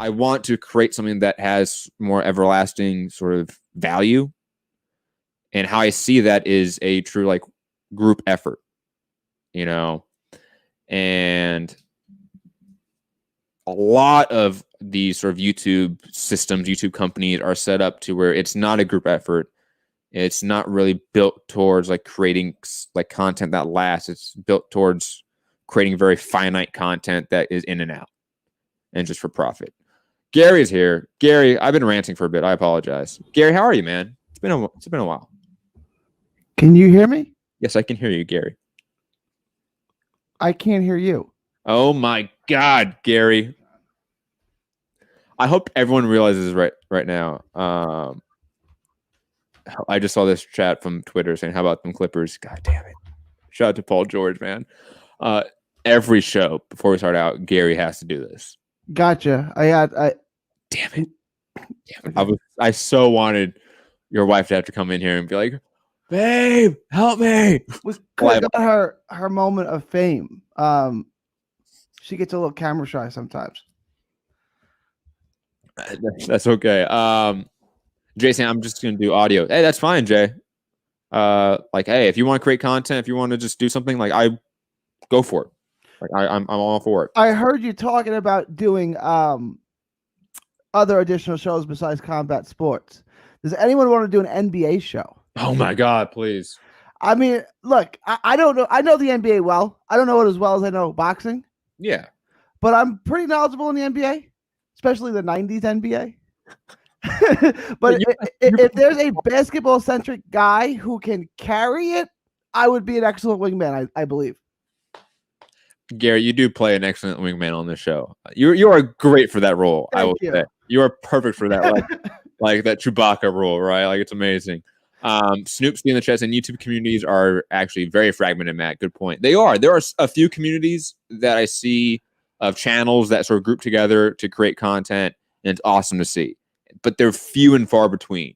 I want to create something that has more everlasting sort of value. And how I see that is a true like group effort, you know, and a lot of these sort of YouTube systems, YouTube companies are set up to where it's not a group effort. It's not really built towards like creating like content that lasts. It's built towards creating very finite content that is in and out and just for profit. Gary is here. Gary, I've been ranting for a bit. I apologize. Gary, how are you, man? It's been a while. Can you hear me? Yes, I can hear you, Gary. I can't hear you. Oh my God, Gary. I hope everyone realizes right now. I just saw this chat from Twitter saying, how about them Clippers? God damn it. Shout out to Paul George, man. Every show before we start out, Gary has to do this. Gotcha. Damn it. I so wanted your wife to have to come in here and be like, babe, help me. We got her moment of fame. She gets a little camera shy sometimes. That's okay. Jason, I'm just gonna do audio. Hey, that's fine, Jay. Like, hey, if you want to create content, if you want to just do something, like, I go for it. Like, I'm all for it. I heard you talking about doing other additional shows besides combat sports. Does anyone want to do an NBA show? Oh my God, please. I mean, look, I don't know. I know the NBA well. I don't know it as well as I know boxing. Yeah. But I'm pretty knowledgeable in the NBA, especially the 90s NBA. But if there's a basketball-centric guy who can carry it, I would be an excellent wingman, I believe. Gary, you do play an excellent wingman on this show. You are great for that role. Thank I will say you are perfect for that, like that Chewbacca role, right? Like, it's amazing. Snoop's in the chat and YouTube communities are actually very fragmented, Matt. Good point. They are. There are a few communities that I see of channels that sort of group together to create content, and it's awesome to see. But they're few and far between.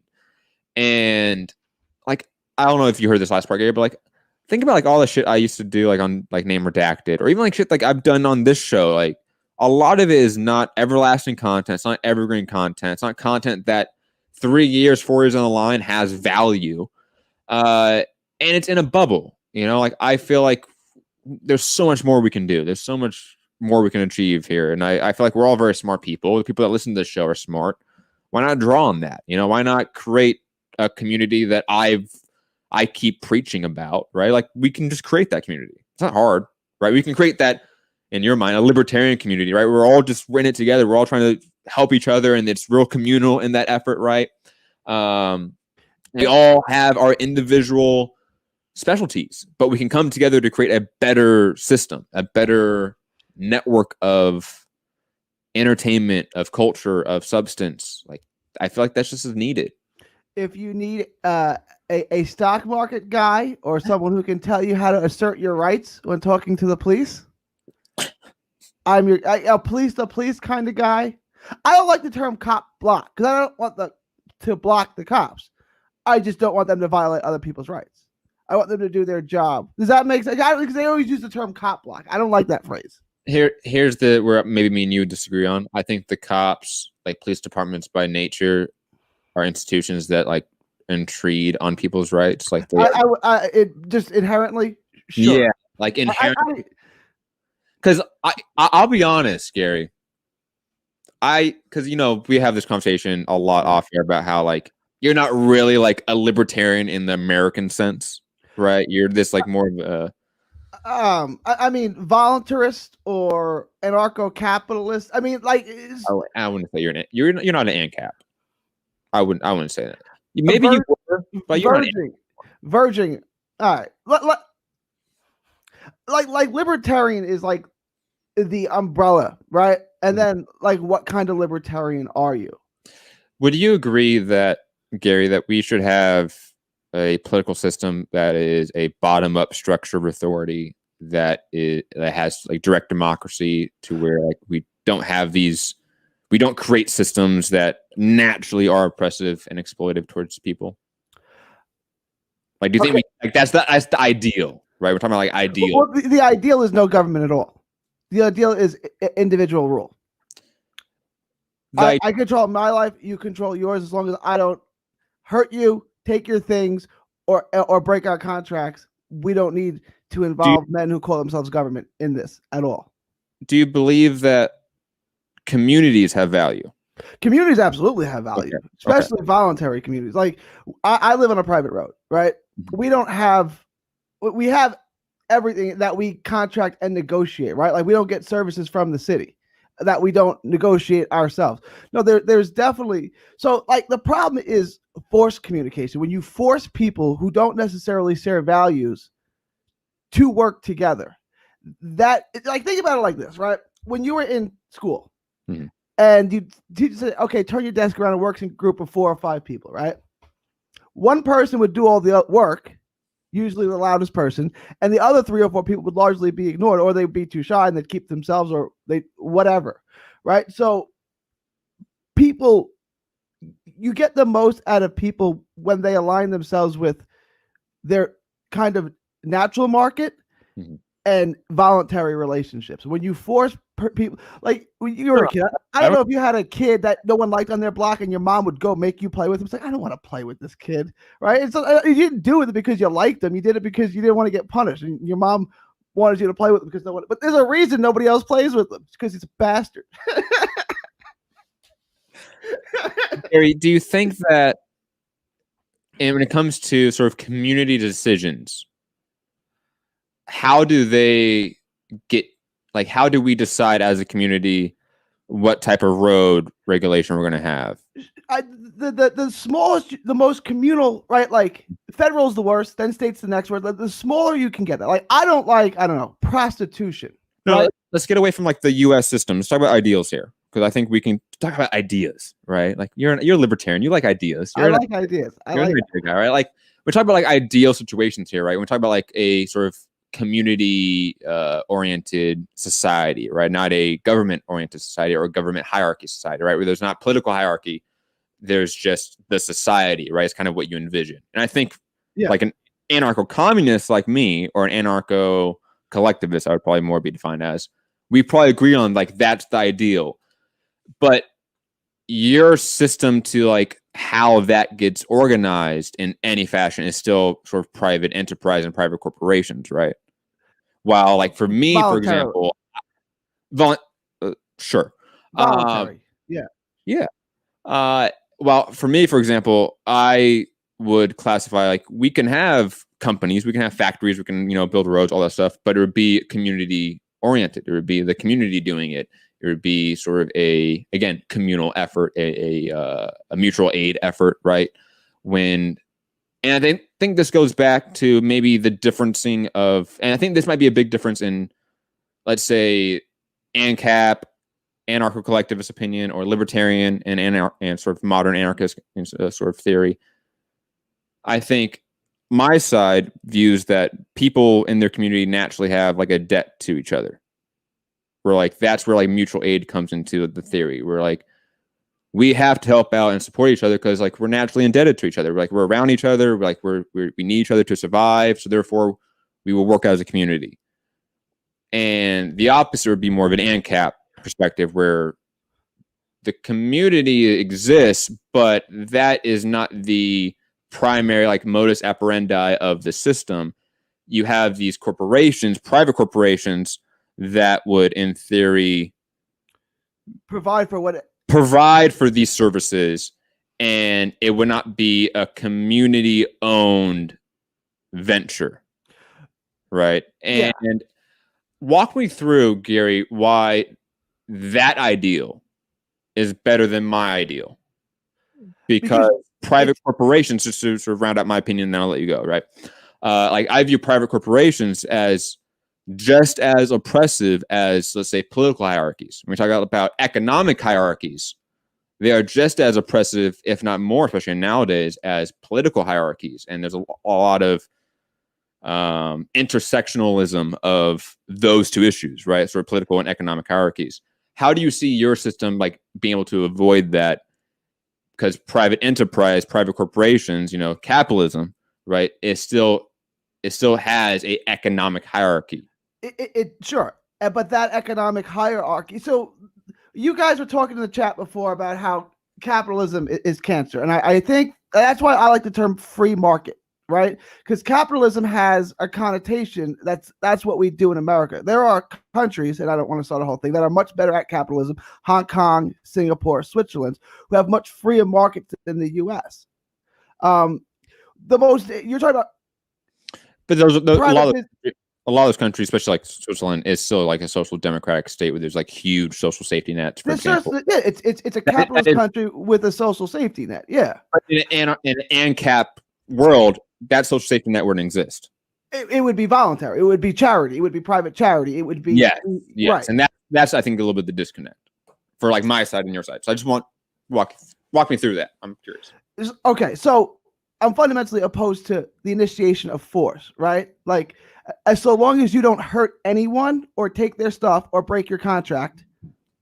And like, I don't know if you heard this last part, Gary, but like, think about like all the shit I used to do, like on like Name Redacted, or even like shit like I've done on this show. Like, a lot of it is not everlasting content. It's not evergreen content. It's not content that 3 years, 4 years on the line has value. And it's in a bubble. You know, like, I feel like there's so much more we can do. There's so much more we can achieve here. And I feel like we're all very smart people. The people that listen to this show are smart. Why not draw on that? You know, why not create a community that I keep preaching about, right? Like, we can just create that community. It's not hard, right? We can create that, in your mind, a libertarian community, right? We're all just in it together. We're all trying to help each other, and it's real communal in that effort, right? We all have our individual specialties, but we can come together to create a better system, a better network of entertainment, of culture, of substance. Like, I feel like that's just as needed. If you need a stock market guy or someone who can tell you how to assert your rights when talking to the police, I'm a police the police kind of guy. I don't like the term cop block because I don't want to block the cops. I just don't want them to violate other people's rights. I want them to do their job. Does that make sense? Because they always use the term cop block. I don't like that phrase. Here's where maybe me and you disagree on. I think the cops, like police departments by nature, are institutions that like intrude on people's rights. Like, it just inherently. Sure. Yeah, like inherently. Because I'll be honest, Gary. Because you know, we have this conversation a lot off here about how like you're not really like a libertarian in the American sense, right? You're this like more of a I mean, voluntarist or anarcho-capitalist. I mean, like, I wouldn't say you're not an ANCAP. I wouldn't say that. Maybe you were, but you're not verging. All right, like libertarian is like the umbrella, right? And then like, what kind of libertarian are you? Would you agree that, Gary, that we should have a political system that is a bottom-up structure of authority that has like direct democracy, to where like we don't create systems that naturally are oppressive and exploitive towards people? Like, do you think like that's the ideal, right? We're talking about like ideal. Well, the ideal is no government at all. The ideal is individual rule. I control my life, you control yours, as long as I don't hurt you, take your things, or break our contracts. We don't need to involve men who call themselves government in this at all. Do you believe that communities have value? Communities absolutely have value, especially voluntary communities. Like I live on a private road, right? We have everything that we contract and negotiate, right? Like we don't get services from the city that we don't negotiate ourselves. No, there's definitely, so like the problem is forced communication. When you force people who don't necessarily share values to work together, that, like, think about it like this, right? When you were in school, and you teacher said, okay, turn your desk around and work in a group of 4 or 5 people, right? One person would do all the work, usually the loudest person, and the other 3 or 4 people would largely be ignored, or they'd be too shy and they'd keep themselves, or they whatever, right? So people, you get the most out of people when they align themselves with their kind of natural market and voluntary relationships. When you force people, like when you were a kid, I don't know if you had a kid that no one liked on their block and your mom would go make you play with him. It's like, I don't want to play with this kid, right? And so you didn't do it because you liked him. You did it because you didn't want to get punished, and your mom wanted you to play with him because no one. But there's a reason nobody else plays with him. It's because he's a bastard. Gary, do you think that, and when it comes to sort of community decisions, how do they get, like, how do we decide as a community what type of road regulation we're going to have? The smallest, the most communal, right? Like federal's the worst, then state's the next word. The smaller you can get that. Like I don't know, prostitution. No, right? Let's get away from like the U.S. system. Let's talk about ideals here, because I think we can talk about ideas, right? Like you're a libertarian, you like ideas. I like ideas. You're an idea guy, right? Like we're talking about like ideal situations here, right? We're talking about like a sort of community oriented society, right? Not a government oriented society or a government hierarchy society, right? Where there's not political hierarchy, there's just the society, right? It's kind of what you envision. And I think like an anarcho-communist like me, or an anarcho-collectivist, I would probably more be defined as, we probably agree on like that's the ideal. But your system to like how that gets organized in any fashion is still sort of private enterprise and private corporations, right? While like for me, for example, sure. Voluntary. Well, for me, for example, I would classify like we can have companies, we can have factories, we can, build roads, all that stuff, but it would be community oriented. It would be the community doing it. It would be sort of a, again, communal effort, a mutual aid effort, right? And I think this goes back to maybe the differencing of, and I think this might be a big difference in, let's say, ANCAP, anarcho-collectivist opinion, or libertarian and sort of modern anarchist sort of theory. I think my side views that people in their community naturally have like a debt to each other. We're like, that's where like mutual aid comes into the theory. We're like, we have to help out and support each other because like we're naturally indebted to each other. We're around each other. We need each other to survive. So therefore, we will work as a community. And the opposite would be more of an ANCAP perspective, where the community exists, but that is not the primary like modus operandi of the system. You have these corporations, private corporations, that would, in theory, provide for these services, and it would not be a community-owned venture, right? And walk me through, Gary, why that ideal is better than my ideal. Because private corporations, just to sort of round out my opinion, and then I'll let you go, right? Like I view private corporations as just as oppressive as, let's say, political hierarchies. When we talk about economic hierarchies, they are just as oppressive, if not more, especially nowadays, as political hierarchies. And there's a lot of intersectionalism of those two issues, right? Sort of political and economic hierarchies. How do you see your system like being able to avoid that? Because private enterprise, private corporations, capitalism, right? It still has a economic hierarchy. Sure, but that economic hierarchy. So you guys were talking in the chat before about how capitalism is cancer, and I think that's why I like the term free market, right? Because capitalism has a connotation that's what we do in America. There are countries, and I don't want to start a whole thing, that are much better at capitalism: Hong Kong, Singapore, Switzerland, who have much freer markets than the U.S. The most you're talking about, but a lot of those countries, especially like Switzerland, is still like a social democratic state where there's like huge social safety nets. For example, it's a capitalist country with a social safety net. Yeah, but in an ANCAP world, that social safety net wouldn't exist. It would be voluntary. It would be charity. It would be private charity. It would be yes, right. And that's I think a little bit the disconnect for like my side and your side. So I just want walk me through that. I'm curious. Okay, so I'm fundamentally opposed to the initiation of force, right? Like, so long as you don't hurt anyone or take their stuff or break your contract,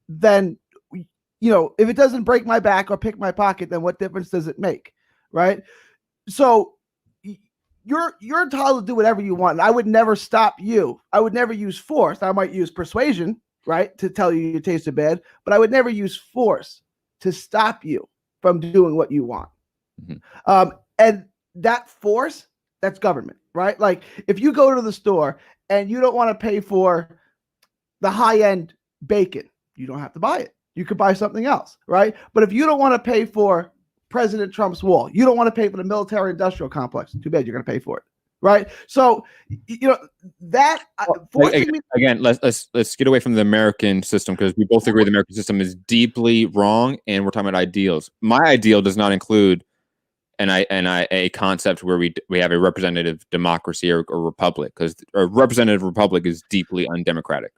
then, if it doesn't break my back or pick my pocket, then what difference does it make, right? So you're entitled to do whatever you want. I would never stop you. I would never use force. I might use persuasion, right, to tell you you tasted bad, but I would never use force to stop you from doing what you want. Mm-hmm. And that force, that's government, right? Like if you go to the store and you don't want to pay for the high-end bacon, you don't have to buy it. You could buy something else, right? But if you don't want to pay for President Trump's wall, you don't want to pay for the military-industrial complex, too bad, you're going to pay for it, right? So, that again, let's get away from the American system, because we both agree the American system is deeply wrong, and we're talking about ideals. My ideal does not include a concept where we have a representative democracy or republic, because a representative republic is deeply undemocratic.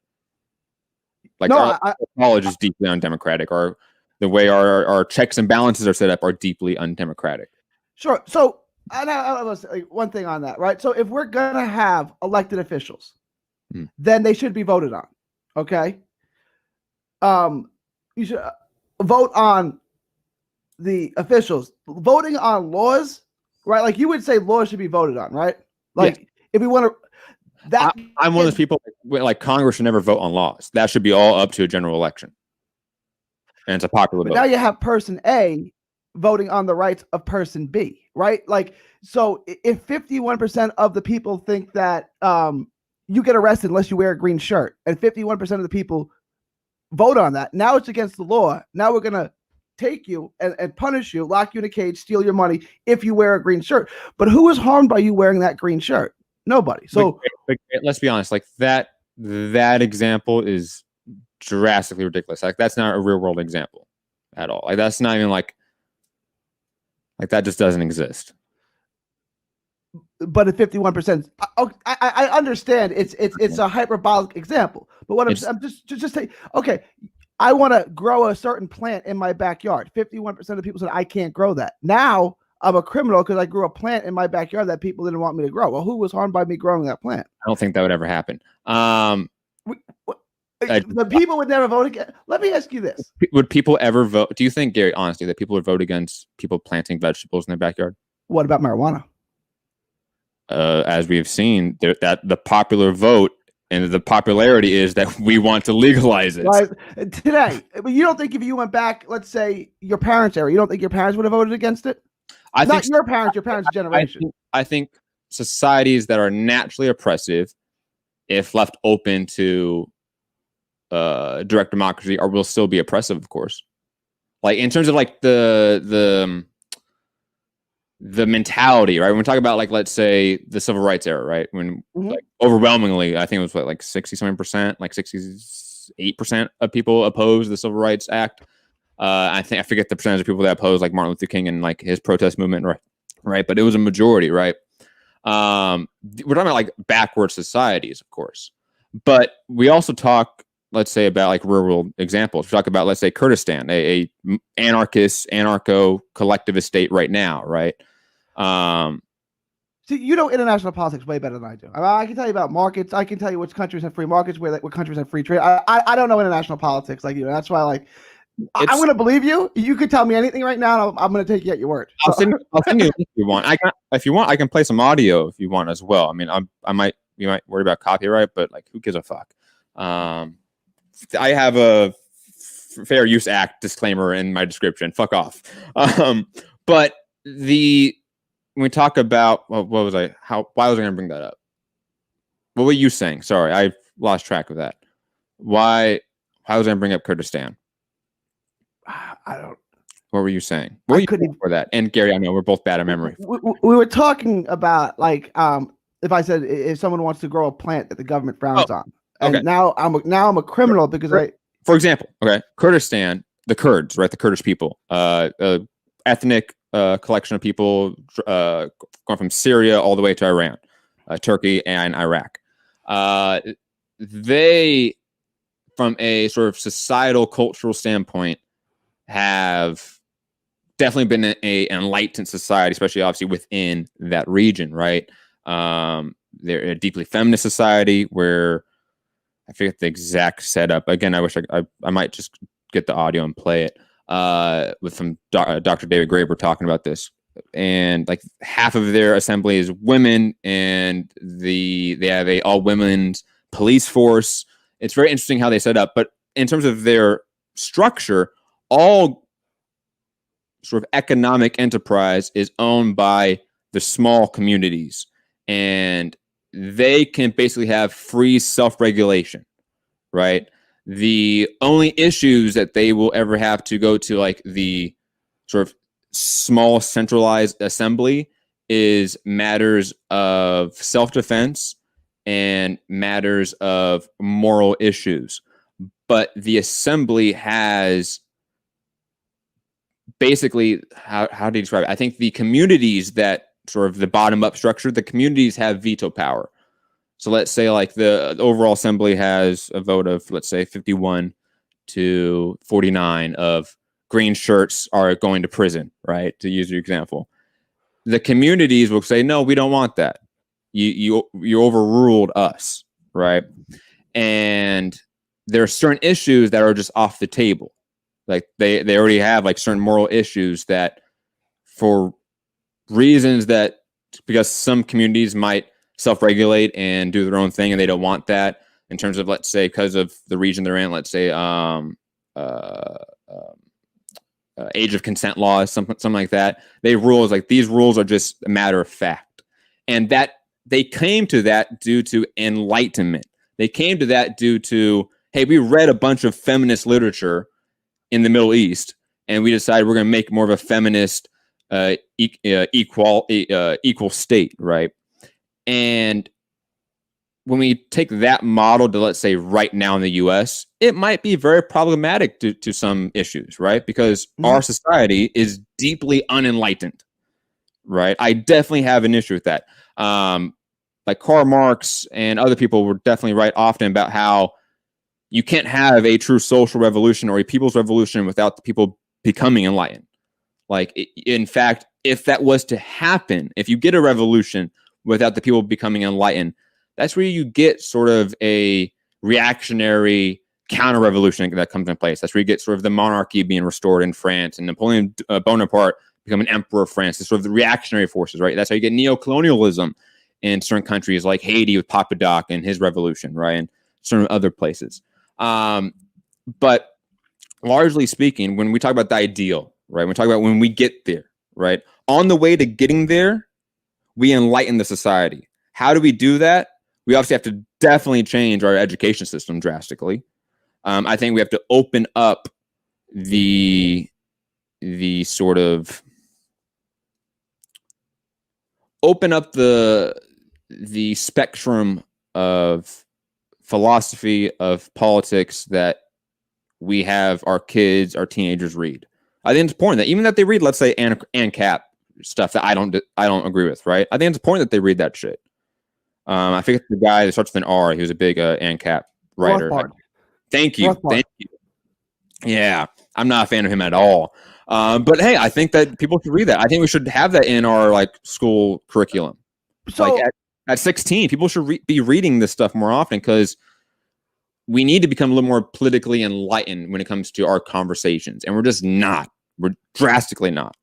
Like our college is deeply undemocratic, or the way our checks and balances are set up are deeply undemocratic. Sure. So I was one thing on that, right? So if we're gonna have elected officials, then they should be voted on. Okay. You should vote on the officials. Voting on laws, right? Like you would say laws should be voted on, right? Like if we want to, I'm one of those people like Congress should never vote on laws. That should be all up to a general election. And it's a popular vote. Now you have person A voting on the rights of person B, right? Like, so if 51% of the people think that you get arrested unless you wear a green shirt, and 51% of the people vote on that, now it's against the law. Now we're going to take you and punish you, lock you in a cage, steal your money if you wear a green shirt. But who is harmed by you wearing that green shirt? Nobody. So but let's be honest, like that example is drastically ridiculous. Like that's not a real world example at all. Like that's not even like that just doesn't exist. But at 51%, I understand it's a hyperbolic example. But what I'm just saying, okay, I want to grow a certain plant in my backyard. 51% of people said I can't grow that. Now I'm a criminal because I grew a plant in my backyard that people didn't want me to grow. Well, who was harmed by me growing that plant? I don't think that would ever happen. The people would never vote again. Let me ask you this. Would people ever vote? Do you think, Gary, honestly, that people would vote against people planting vegetables in their backyard? What about marijuana? As we've seen, that the popular vote and the popularity is that we want to legalize it. Right. Today. But you don't think if you went back, let's say your parents' era, you don't think your parents would have voted against it? Not your parents, your parents' generation. I think societies that are naturally oppressive, if left open to direct democracy, will still be oppressive, of course. Like in terms of like the mentality, right? When we talk about like, let's say the civil rights era, right? When like overwhelmingly, I think it was like 60-something%, like 68% of people opposed the Civil Rights Act. I forget the percentage of people that opposed like Martin Luther King and like his protest movement, right? But it was a majority, right? We're talking about like backward societies, of course, but we also talk, let's say, about like real world examples. We talk about, let's say, Kurdistan, a anarchist, anarcho-collectivist state right now, right? See, you know international politics way better than I do. I can tell you about markets. I can tell you which countries have free markets, what countries have free trade. I don't know international politics like you. That's why, like, I'm going to believe you. You could tell me anything right now, and I'm going to take you at your word. I'll send you if you want. If you want, I can play some audio if you want as well. I mean, you might worry about copyright, but like, who gives a fuck? I have a Fair Use Act disclaimer in my description. Fuck off. But when we talk about why was I going to bring that up? What were you saying? Sorry, I lost track of that. Why was I going to bring up Kurdistan? I don't. What were you saying? What were you saying for that? And Gary, I know we're both bad at memory. We were talking about like if I said if someone wants to grow a plant that the government frowns on, and okay. now I'm a criminal because for example, Kurdistan, the Kurds, right, the Kurdish people, ethnic collection of people going from Syria all the way to Iran, Turkey, and Iraq. They, from a sort of societal, cultural standpoint, have definitely been an enlightened society, especially obviously within that region, right? They're a deeply feminist society where I forget the exact setup. Again, I wish I might just get the audio and play it with some Dr. David Graeber talking about this. And like half of their assembly is women, and they have a all women's police force. It's very interesting how they set up. But in terms of their structure, all sort of economic enterprise is owned by the small communities, and they can basically have free self-regulation, right? The only issues that they will ever have to go to, like the sort of small centralized assembly, is matters of self-defense and matters of moral issues. But the assembly has basically, how do you describe it? I think the communities that sort of the bottom up structure, the communities have veto power. So let's say like the overall assembly has a vote of, let's say 51 to 49 of green shirts are going to prison, right? To use your example. The communities will say, no, we don't want that. You overruled us, right? And there are certain issues that are just off the table. Like they already have like certain moral issues that, for reasons that, because some communities might self-regulate and do their own thing and they don't want that, in terms of, let's say, because of the region they're in, let's say age of consent laws, something like that. They rules like these rules are just a matter of fact. And that they came to that due to enlightenment. They came to that due to, hey, we read a bunch of feminist literature in the Middle East, and we decided we're going to make more of a feminist equal state, right? And when we take that model to, let's say, right now in the U.S., it might be very problematic to some issues, right? Because our society is deeply unenlightened, right? I definitely have an issue with that. Like Karl Marx and other people were definitely right often about how you can't have a true social revolution or a people's revolution without the people becoming enlightened. Like, in fact, if that was to happen, if you get a revolution without the people becoming enlightened, that's where you get sort of a reactionary counter-revolution that comes in place. That's where you get sort of the monarchy being restored in France and Napoleon Bonaparte becoming emperor of France. It's sort of the reactionary forces, right? That's how you get neo-colonialism in certain countries like Haiti with Papadoc and his revolution, right? And certain other places. But largely speaking, when we talk about the ideal, right? When we talk about when we get there, right? On the way to getting there, we enlighten the society. How do we do that? We obviously have to definitely change our education system drastically. I think we have to open up the sort of open up the spectrum of philosophy of politics that we have our kids, our teenagers read. I think it's important that even that they read, let's say, ANCAP stuff that I don't agree with, right? I think it's important that they read that shit. I forget the guy that starts with an R. He was a big ANCAP writer. Thank you. Thank you. Yeah, I'm not a fan of him at all. But hey, I think that people should read that. I think we should have that in our like school curriculum. So, like at 16, people should be reading this stuff more often, because we need to become a little more politically enlightened when it comes to our conversations, and we're just not. We're drastically not.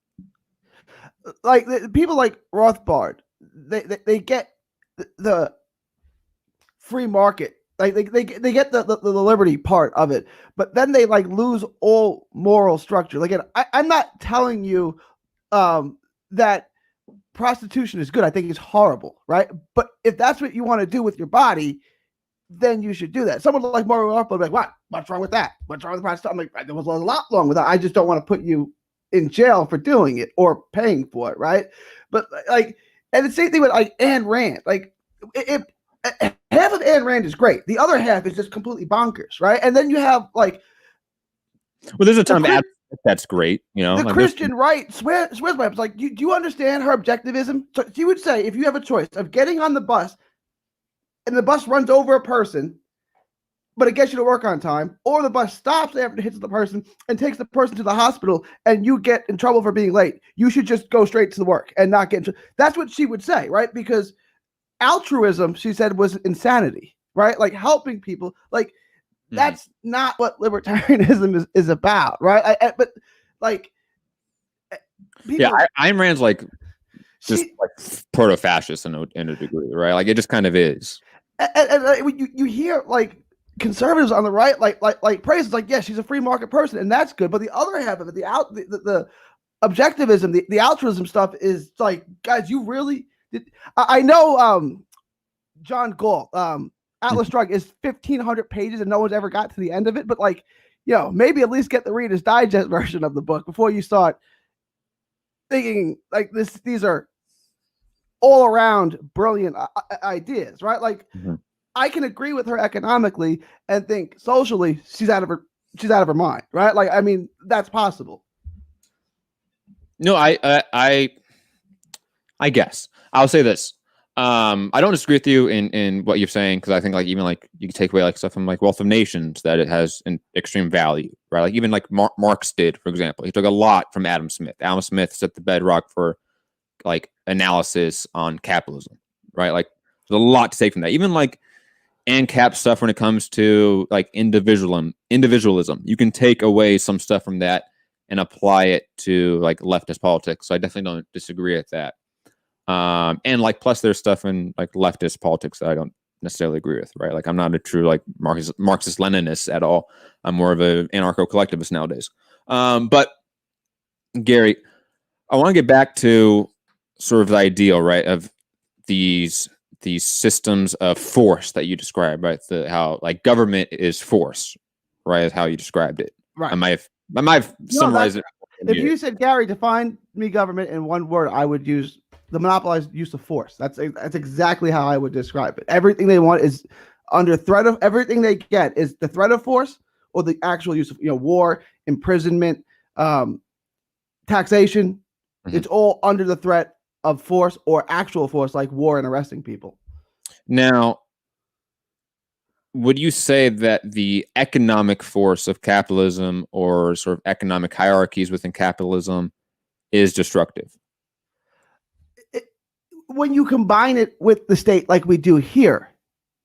Like people like Rothbard, they get the free market Like they get the liberty part of it, but then they like lose all moral structure. Like, I'm not telling you that prostitution is good. I think it's horrible, right? But if that's what you want to do with your body, then you should do that. Someone like Mario Arpo would be like, what's wrong with that? What's wrong with prostitution? I'm like, there was a lot wrong with that. I just don't want to put you in jail for doing it or paying for it, right? But like, and the same thing with like Ayn Rand. Like, half of Ayn Rand is great. The other half is just completely bonkers, right? And then you have like, well, there's a ton of that's great, you know. The like Christian right swears by it. It's like, do you understand her objectivism? So she would say, if you have a choice of getting on the bus and the bus runs over a person, but it gets you to work on time, or the bus stops after it hits the person and takes the person to the hospital and you get in trouble for being late, you should just go straight to the work and not get in trouble. That's what she would say, right? Because altruism, she said, was insanity, right? Like helping people, like that's not what libertarianism is about, right? But like, people, yeah, Ayn Rand's like just like proto-fascist in a degree, right? Like it just kind of is. And you hear like conservatives on the right, like praise is like, yeah, she's a free market person, and that's good. But the other half of it, the objectivism, the altruism stuff is like, guys, you really did. I know John Galt, Atlas Shrugged is 1,500 pages and no one's ever got to the end of it. But like, you know, maybe at least get the Reader's Digest version of the book before you start thinking like these are all around brilliant ideas, right? Like, I can agree with her economically and think socially she's out of her mind, right? Like, I mean, that's possible. No, I guess I'll say this. I don't disagree with you in what you're saying, because I think like even like you can take away like stuff from like Wealth of Nations that it has an extreme value, right? Like even like Marx did, for example, he took a lot from Adam Smith. Adam Smith set the bedrock for like analysis on capitalism, right? Like there's a lot to take from that. Even like ANCAP stuff when it comes to like individualism, you can take away some stuff from that and apply it to like leftist politics. So I definitely don't disagree with that. And like, plus there's stuff in like leftist politics that I don't necessarily agree with, right? Like I'm not a true like Marxist-Leninist at all. I'm more of an anarcho-collectivist nowadays. But Gary, I want to get back to sort of the ideal, right, of these systems of force that you described, right? How like government is force, right? Is how you described it. Right. I might have summarized it. If you said, Gary, define me government in one word, I would use the monopolized use of force. That's exactly how I would describe it. Everything they want is under threat of, everything they get is the threat of force or the actual use of, war, imprisonment, taxation. It's all under the threat of force or actual force, like war and arresting people. Now, would you say that the economic force of capitalism or sort of economic hierarchies within capitalism is destructive? When you combine it with the state like we do here,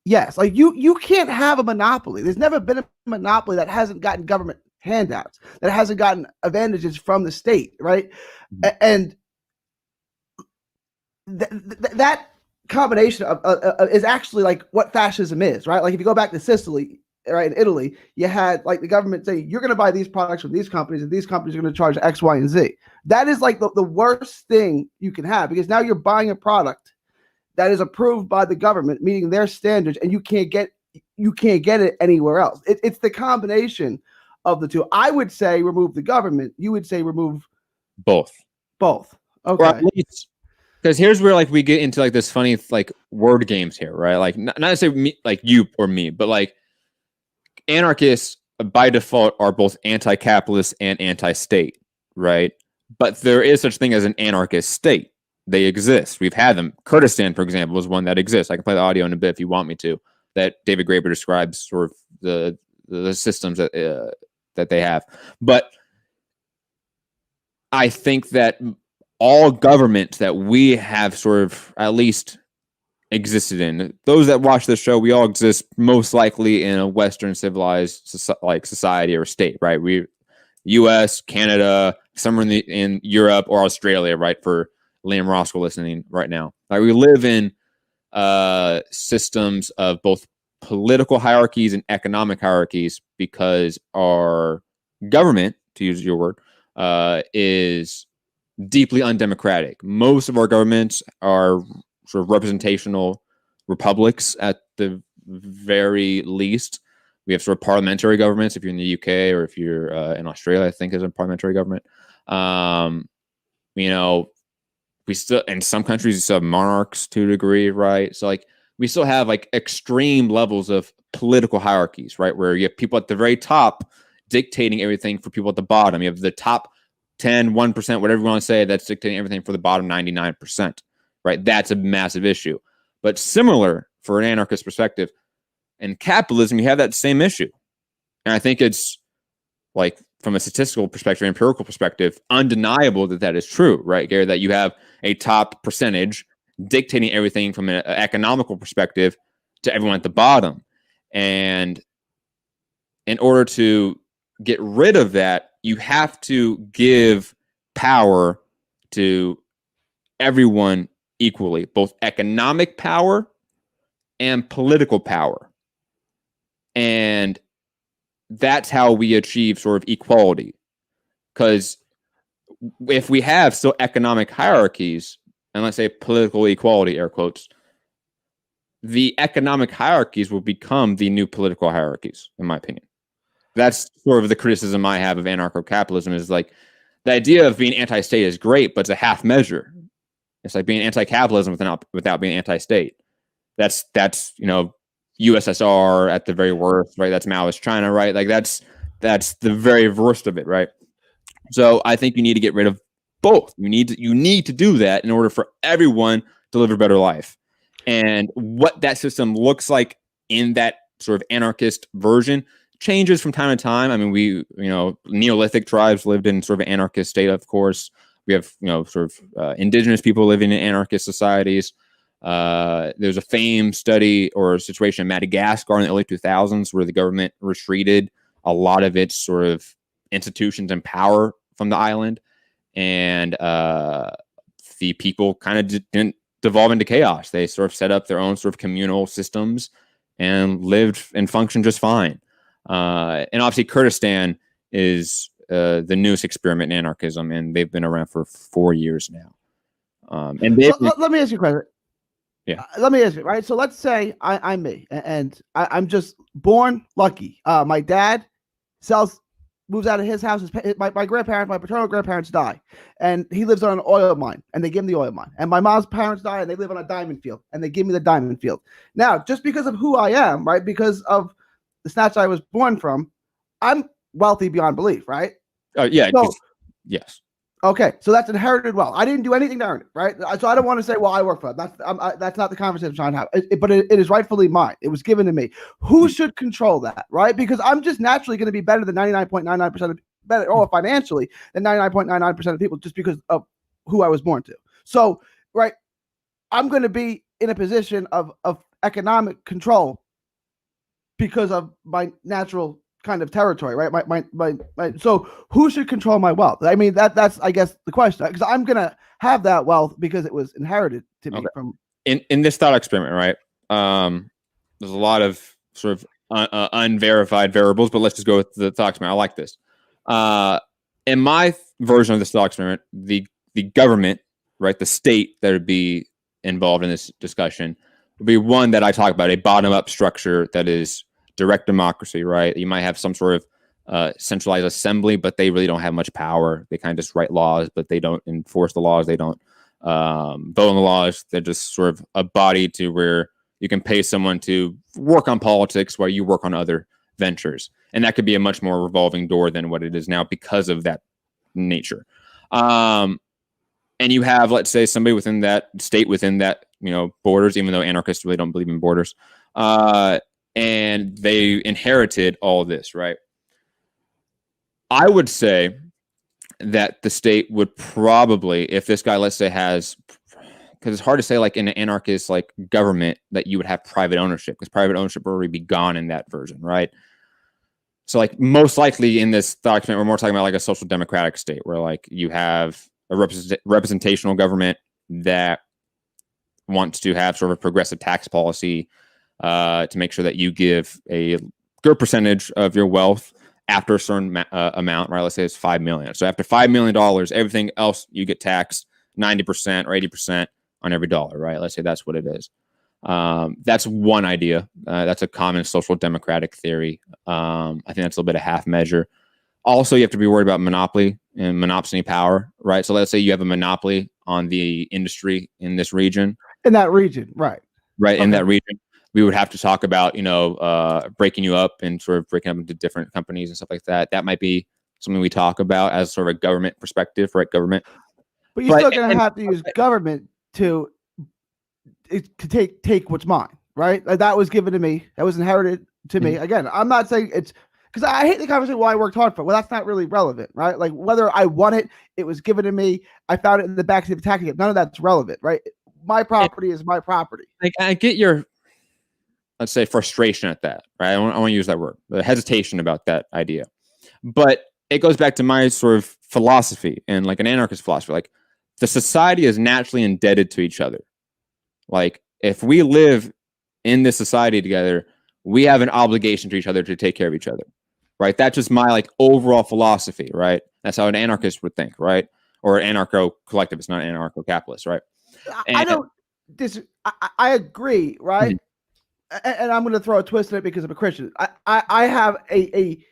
yes. Like you can't have a monopoly. There's never been a monopoly that hasn't gotten government handouts, that hasn't gotten advantages from the state, right? And that combination of is actually like what fascism is, right? Like if you go back to Sicily, right, in Italy, you had like the government saying, you're going to buy these products from these companies and these companies are going to charge X, Y, and Z. That is like the worst thing you can have, because now you're buying a product that is approved by the government, meeting their standards, and you can't get it anywhere else. It's the combination of the two. I would say remove the government. You would say remove both. Okay. Or at least, because here's where like we get into like this funny like word games here, right? Like not to say me, like you or me, but like anarchists by default are both anti-capitalist and anti-state, right? But there is such thing as an anarchist state. They exist. We've had them. Kurdistan, for example, is one that exists. I can play the audio in a bit if you want me to. That David Graeber describes sort of the systems that they have. But I think that all government that we have sort of at least existed in, those that watch the show, we all exist most likely in a Western civilized society or state, right? We, U.S., Canada, somewhere in Europe or Australia, right? For Liam Roscoe listening right now, like we live in systems of both political hierarchies and economic hierarchies because our government, to use your word, is deeply undemocratic. Most of our governments are sort of representational republics at the very least. We have sort of parliamentary governments if you're in the UK, or if you're in Australia, I think is a parliamentary government. We still, in some countries, you still have monarchs to a degree, right? So like we still have like extreme levels of political hierarchies, right? Where you have people at the very top dictating everything for people at the bottom. You have the top 10, 1%, whatever you want to say, that's dictating everything for the bottom 99%, right? That's a massive issue. But similar for an anarchist perspective, in capitalism, you have that same issue. And I think it's like from a statistical perspective, empirical perspective, undeniable that that is true, right, Gary? That you have a top percentage dictating everything from an economical perspective to everyone at the bottom. And in order to get rid of that, you have to give power to everyone equally, both economic power and political power. And that's how we achieve sort of equality. Because if we have still economic hierarchies, and let's say political equality, air quotes, the economic hierarchies will become the new political hierarchies, in my opinion. That's sort of the criticism I have of anarcho-capitalism, is like the idea of being anti-state is great, but it's a half measure. It's like being anti-capitalism without being anti-state. That's USSR at the very worst, right? That's Maoist China, right? Like that's the very worst of it, right? So I think you need to get rid of both. You need to do that in order for everyone to live a better life. And what that system looks like in that sort of anarchist version changes from time to time. I mean, Neolithic tribes lived in sort of an anarchist state, of course. We have, sort of indigenous people living in anarchist societies. There's a famed study or situation in Madagascar in the early 2000s where the government retreated a lot of its sort of institutions and power from the island. And the people kind of didn't devolve into chaos. They sort of set up their own sort of communal systems and lived and functioned just fine. And obviously Kurdistan is the newest experiment in anarchism, and they've been around for 4 years now. And let me ask you a question. Yeah. Let me ask you, right? So let's say I'm me, and I'm just born lucky. My dad moves out of his house. My grandparents, my paternal grandparents die, and he lives on an oil mine, and they give him the oil mine. And my mom's parents die, and they live on a diamond field, and they give me the diamond field. Now, just because of who I am, right? Because of the snatch I was born from, I'm wealthy beyond belief, right? Yeah. So, yes. Okay, so that's inherited wealth. I didn't do anything to earn it, right? So I don't want to say, well, I work for it. That's not the conversation I'm trying to have. But it is rightfully mine. It was given to me. Who should control that, right? Because I'm just naturally going to be better than 99.99% of better, or financially than 99.99% of people, just because of who I was born to. So, right, I'm going to be in a position of economic control because of my natural kind of territory, right? My so who should control my wealth? I mean, that's I guess the question, because I'm gonna have that wealth because it was inherited to me from in this thought experiment, right? There's a lot of sort of unverified variables, but let's just go with the thought experiment. I like this. In my version of this thought experiment, the government, right, the state that would be involved in this discussion would be one that I talk about, a bottom-up structure that is direct democracy, right? You might have some sort of centralized assembly, but they really don't have much power. They kind of just write laws, but they don't enforce the laws. They don't vote on the laws. They're just sort of a body to where you can pay someone to work on politics while you work on other ventures. And that could be a much more revolving door than what it is now because of that nature. And you have, let's say, somebody within that state, within that, borders, even though anarchists really don't believe in borders, and they inherited all of this, right? I would say that the state would probably, if this guy, let's say, has, because it's hard to say, like in an anarchist like government, that you would have private ownership, because private ownership would already be gone in that version, right? So, like, most likely in this document, we're more talking about like a social democratic state, where like you have a representational government that wants to have sort of a progressive tax policy, to make sure that you give a good percentage of your wealth after a certain amount, right? Let's say it's $5 million. So after $5 million, everything else you get taxed 90% or 80% on every dollar, right? Let's say that's what it is. That's one idea. That's a common social democratic theory. I think that's a little bit of half measure. Also, you have to be worried about monopoly and monopsony power, right? So let's say you have a monopoly on the industry in this region. In that region, right. Right, okay. In that region. We would have to talk about, breaking you up and sort of breaking up into different companies and stuff like that. That might be something we talk about as sort of a government perspective, right? Government. But you're still going to have to use government to take what's mine, right? Like that was given to me. That was inherited to me. Again, I'm not saying it's because I hate the conversation why I worked hard for it. Well, that's not really relevant, right? Like whether I won it, it was given to me. I found it in the backseat of a taxi cab. None of that's relevant, right? My property is my property. Like I get your, let's say, frustration at that, right? I want to use that word, the hesitation about that idea. But it goes back to my sort of philosophy and like an anarchist philosophy. Like the society is naturally indebted to each other. Like if we live in this society together, we have an obligation to each other to take care of each other, right? That's just my like overall philosophy, right? That's how an anarchist would think, right? Or an anarcho-collectivist, not an anarcho-capitalist, right? I agree, right? And I'm going to throw a twist in it because I'm a Christian. I have a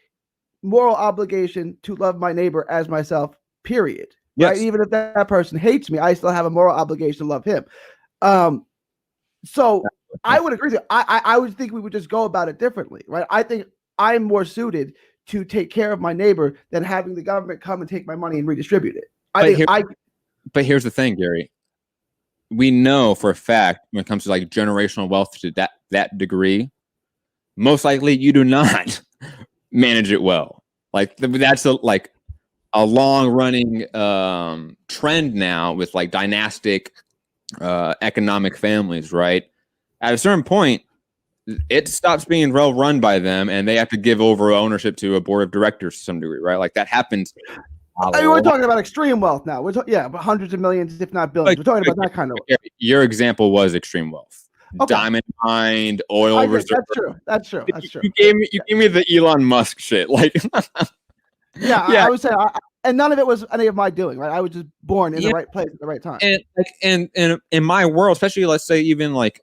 moral obligation to love my neighbor as myself, period. Yes. Right? Even if that person hates me, I still have a moral obligation to love him. So I would agree with you. I would think we would just go about it differently, right? I think I'm more suited to take care of my neighbor than having the government come and take my money and redistribute it. But here's the thing, Gary. We know for a fact when it comes to like generational wealth to that degree, most likely you do not manage it well. Like that's a long running trend now with like dynastic economic families, right? At a certain point, it stops being well run by them, and they have to give over ownership to a board of directors to some degree, right? Like that happens. We're talking about extreme wealth now. Hundreds of millions, if not billions. We're talking about that kind of wealth. Your example was extreme wealth. Okay. Diamond mined, oil reserve. That's true. You gave me the Elon Musk shit. Like, yeah, I would say, and none of it was any of my doing. Right, I was just born in the right place at the right time. And in my world, especially let's say even like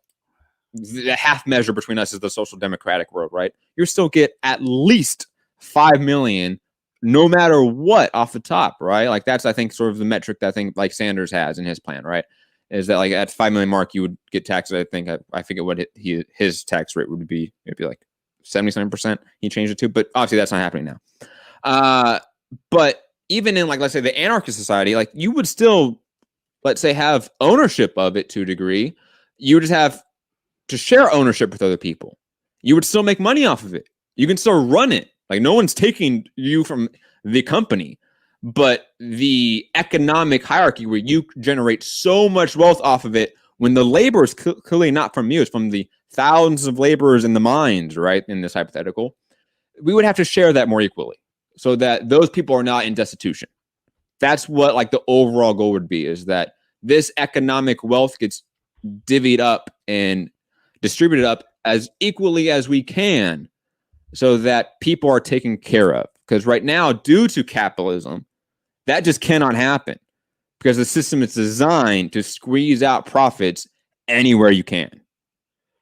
the half measure between us is the social democratic world, right? You still get at least 5 million. No matter what off the top, right? Like that's, I think, sort of the metric that I think like Sanders has in his plan, right? Is that like at 5 million mark, you would get taxed. I think I forget what his tax rate would be. Maybe like 77%. He changed it to, but obviously that's not happening now. But even in like, let's say the anarchist society, like you would still, let's say, have ownership of it to a degree. You would just have to share ownership with other people. You would still make money off of it. You can still run it. Like no one's taking you from the company, but the economic hierarchy where you generate so much wealth off of it when the labor is clearly not from you, it's from the thousands of laborers in the mines, right? In this hypothetical, we would have to share that more equally so that those people are not in destitution. That's what like the overall goal would be, is that this economic wealth gets divvied up and distributed up as equally as we can, so that people are taken care of. Because right now, due to capitalism, that just cannot happen because the system is designed to squeeze out profits anywhere you can.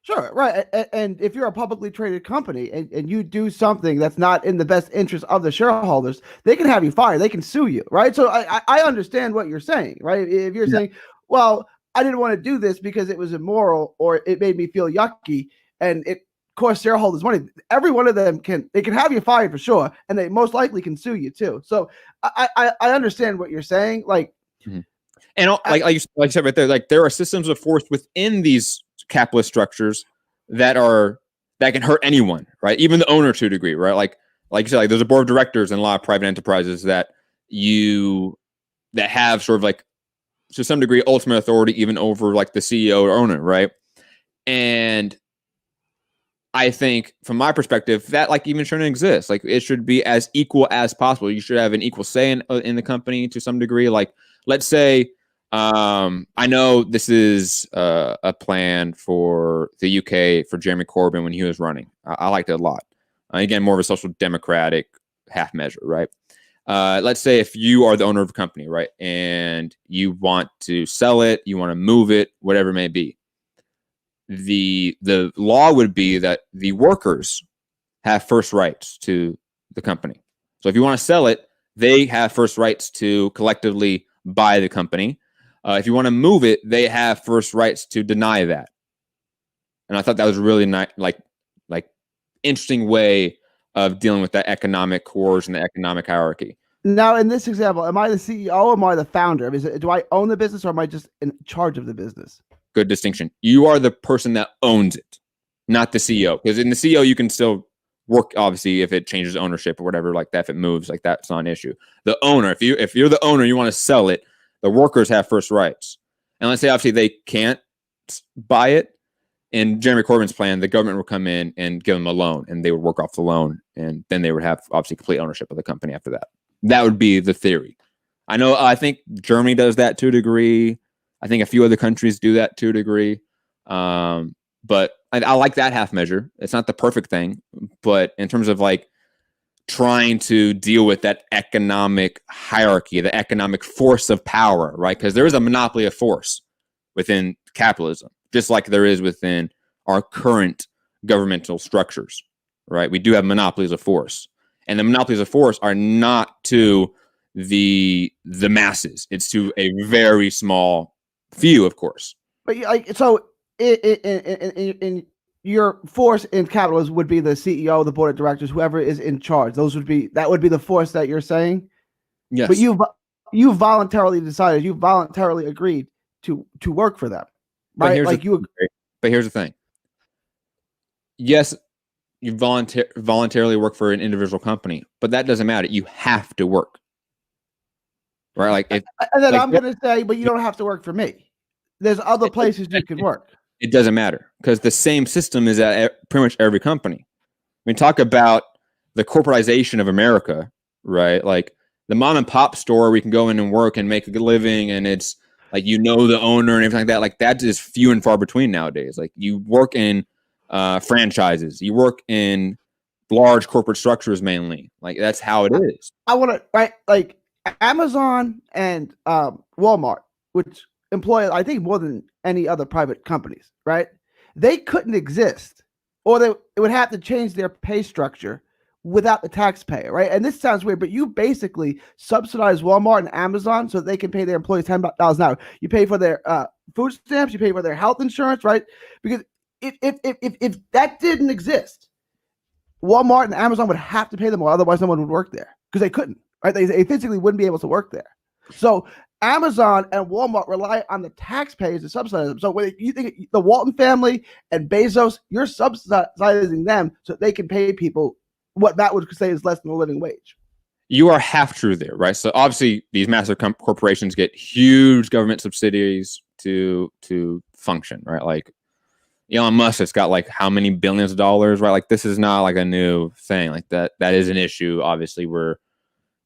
Sure, right. And if you're a publicly traded company and you do something that's not in the best interest of the shareholders, they can have you fired. They can sue you, right? So I understand what you're saying, right? If you're saying, well, I didn't want to do this because it was immoral or it made me feel yucky and it cost shareholders money, every one of them can have you fired for sure, and they most likely can sue you too. So I understand what you're saying, like, and like you said right there, like there are systems of force within these capitalist structures that can hurt anyone, right? Even the owner to a degree, right? Like you said, like there's a board of directors in a lot of private enterprises that have sort of like to some degree ultimate authority even over like the CEO or owner, right? And I think from my perspective that like even shouldn't exist. Like it should be as equal as possible. You should have an equal say in the company to some degree. Like let's say I know this is a plan for the UK for Jeremy Corbyn when he was running. I liked it a lot. Again, more of a social democratic half measure, right? Let's say if you are the owner of a company, right, and you want to sell it, you want to move it, whatever it may be. The law would be that the workers have first rights to the company. So if you want to sell it, they have first rights to collectively buy the company. If you want to move it, they have first rights to deny that. And I thought that was a really nice, like interesting way of dealing with that economic coercion, the economic hierarchy. Now, in this example, am I the CEO or am I the founder? Do I own the business or am I just in charge of the business? Good distinction. You are the person that owns it, not the CEO. Because in the CEO, you can still work, obviously, if it changes ownership or whatever like that, if it moves, like that's not an issue. The owner, if you're the owner, you want to sell it, the workers have first rights. And let's say, obviously, they can't buy it. In Jeremy Corbyn's plan, the government would come in and give them a loan, and they would work off the loan, and then they would have, obviously, complete ownership of the company after that. That would be the theory. I think Germany does that to a degree. I think a few other countries do that to a degree. But I like that half measure. It's not the perfect thing, but in terms of like trying to deal with that economic hierarchy, the economic force of power, right? Because there is a monopoly of force within capitalism, just like there is within our current governmental structures, right? We do have monopolies of force. And the monopolies of force are not to the masses. It's to a very small few, of course. But like, so in your force in capitalism would be the CEO, the board of directors, whoever is in charge. That would be the force that you're saying. Yes. But you voluntarily decided, you voluntarily agreed to work for them, right? But here's the thing. Yes, you voluntarily work for an individual company, but that doesn't matter. You have to work, right? Like, and then I'm going to say, but you don't have to work for me. There's other places you can work. It doesn't matter because the same system is at pretty much every company. I mean, talk about the corporatization of America, right? Like the mom and pop store, we can go in and work and make a good living, and it's like the owner and everything like that. Like that is few and far between nowadays. Like you work in franchises, you work in large corporate structures mainly. Like that's how it is. I want to like Amazon and Walmart, which employ I think more than any other private companies, right? They couldn't exist, or it would have to change their pay structure without the taxpayer, right? And this sounds weird, but you basically subsidize Walmart and Amazon so that they can pay their employees $10 an hour. You pay for their food stamps, you pay for their health insurance, right? Because if that didn't exist, Walmart and Amazon would have to pay them more, otherwise no one would work there because they couldn't, right? They physically wouldn't be able to work there. So Amazon and Walmart rely on the taxpayers to subsidize them. So when you think the Walton family and Bezos, you're subsidizing them so they can pay people what Matt would say is less than a living wage. You are half true there, right? So obviously these massive corporations get huge government subsidies to function, right? Like Elon Musk has got like how many billions of dollars, right? Like this is not like a new thing. Like that is an issue. Obviously,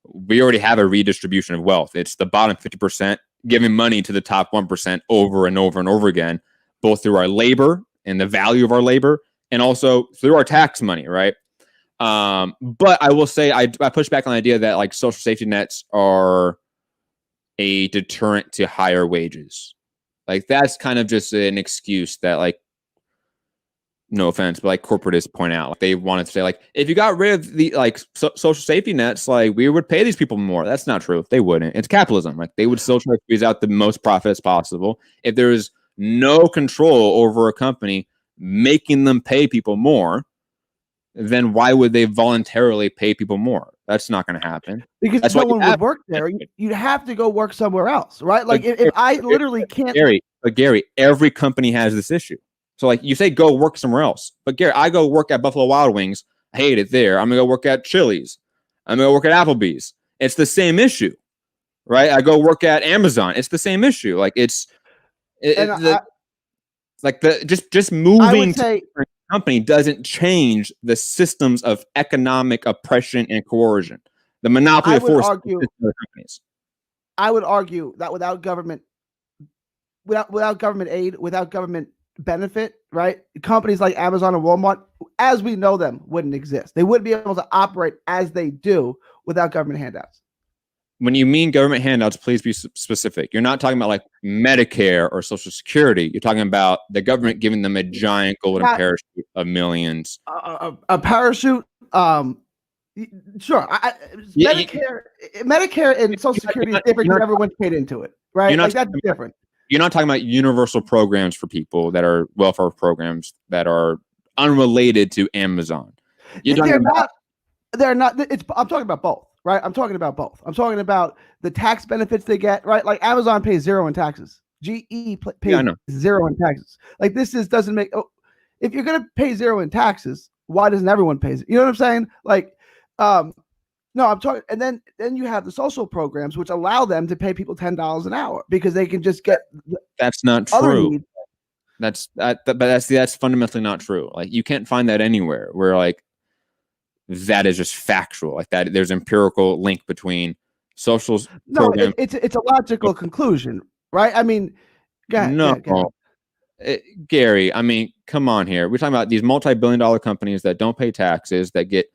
we already have a redistribution of wealth. It's the bottom 50% giving money to the top 1% over and over and over again, both through our labor and the value of our labor, and also through our tax money, right? But I will say I push back on the idea that like social safety nets are a deterrent to higher wages. Like that's kind of just an excuse that like, no offense, but like corporatists point out, like they wanted to say like, if you got rid of the like social safety nets, like we would pay these people more. That's not true. They wouldn't. It's capitalism. Like they would still try to squeeze out the most profits possible. If there is no control over a company making them pay people more, then why would they voluntarily pay people more? That's not going to happen. Because that's no one would work there. You'd have to go work somewhere else, right? Like if I literally can't. Gary, every company has this issue. So like you say, go work somewhere else. But Gary, I go work at Buffalo Wild Wings. I hate it there. I'm going to go work at Chili's. I'm going to work at Applebee's. It's the same issue, right? I go work at Amazon. It's the same issue. Like just moving to a company doesn't change the systems of economic oppression and coercion. The monopoly of force. I would argue that without government without government aid, without government benefit, right? Companies like Amazon and Walmart, as we know them, wouldn't exist. They wouldn't be able to operate as they do without government handouts. When you mean government handouts, please be specific. You're not talking about like Medicare or Social Security. You're talking about the government giving them a giant golden parachute of millions. A parachute. Sure. Medicare and Social Security is different because everyone's paid into it, right? Like that's different. You're not talking about universal programs for people that are welfare programs that are unrelated to Amazon. They're not. I'm talking about both, right? I'm talking about both. I'm talking about the tax benefits they get, right? Like Amazon pays zero in taxes. GE pays zero in taxes. Like doesn't make. Oh, if you're gonna pay zero in taxes, why doesn't everyone pay it? You know what I'm saying? Like, no, I'm talking, and then you have the social programs which allow them to pay people $10 an hour because they can just get. That's not true. That's fundamentally not true. Like you can't find that anywhere where like that is just factual. Like that, there's empirical link between social programs. It's a logical conclusion, right? I mean, Gary. I mean, come on here. We're talking about these multi-billion-dollar companies that don't pay taxes, that get